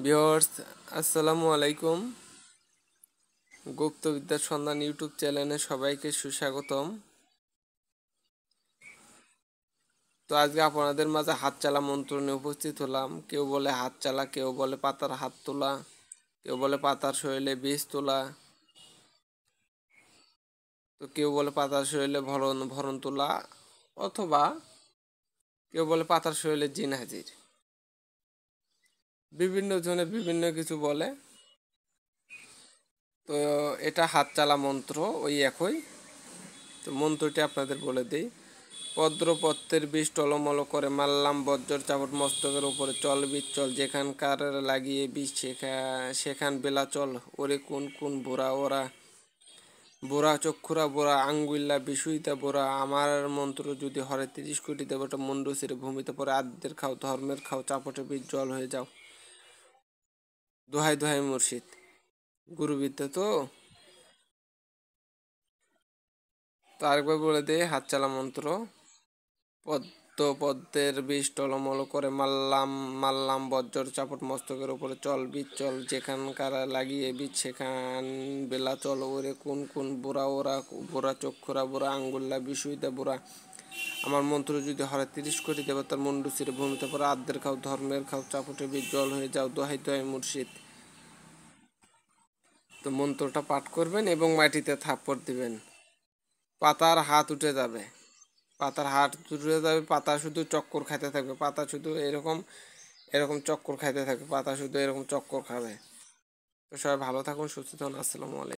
Viewers, আসসালামু আলাইকুম। গুপ্তবিদ্যার সন্ধান ইউটিউব চ্যানেলে সবাইকে সুস্বাগতম। তো আজকে আপনাদের মাঝে হাত চালা মন্ত্র নিয়ে উপস্থিত হলাম। কেউ বলে হাত চালা, কেউ বলে পাতার হাত তোলা, কেউ বলে পাতার শরীরে বীজ তোলা, তো কেউ বলে পাতার শরীরে ভরণ ভরণ তোলা, অথবা কেউ বলে পাতার শরীরে জিন হাজির। বিভিন্ন জনে বিভিন্ন কিছু বলে। তো এটা হাত চালা মন্ত্র, ওই একই। তো মন্ত্রটি আপনাদের বলে দিই। পদ্মপত্রের বীজ টলমল করে মারলাম বজ্র চাপট মস্তকের উপরে চল বীজ চল যেখানকার লাগিয়ে বীজ সেখান বেলা চল ওরে কোন কোন বোরা ওরা বোরা চক্ষুরা বোরা আঙ্গুল্লা বিষুইতা বোরা আমার মন্ত্র যদি হরে 30 কোটি দেবতা মুন্ডু সিরে ভূমিতে পরে আদ্যের খাও ধর্মের খাও চাপটে বীজ জল হয়ে যাও। দোহাই দোহাই মুর্শিদ, গুরুবিদ্যা তো। আরেকবার বলে দে হাত চালা মন্ত্র। পদ্মের বীজ টলমল করে মারলাম মারলাম বজ্র চাপট মস্তকের উপরে চল বীজ চল যেখানকার লাগিয়ে বীজ সেখান বেলা চল ওরে কোন কোন বোরা ওরা বোরা চক্ষুরা বোরা আঙ্গুল্লা বিষুইদা বোরা আমার মন্ত্র যদি হরে 30 কোটি দেবতার মুন্ডু চিরে ভূমিতে পরে আদ্যের খাও ধর্মের খাও চাপটে বীজ জল হয়ে যাও দোহাই দোহাই মুর্শিদ। তো মন্ত্রটা পাঠ করবেন এবং মাটিতে থাপ্পড় দিবেন। পাতার হাত উঠে যাবে, পাতার হাত উঠে যাবে, পাতা শুধু চক্কর খাইতে থাকবে, পাতা শুধু এরকম এরকম চক্কর খাইতে থাকবে, পাতা শুধু এরকম চক্কর খাবে। তো সবাই ভালো থাকুন, সুস্থ থাকুন। আসসালামু আলাইকুম।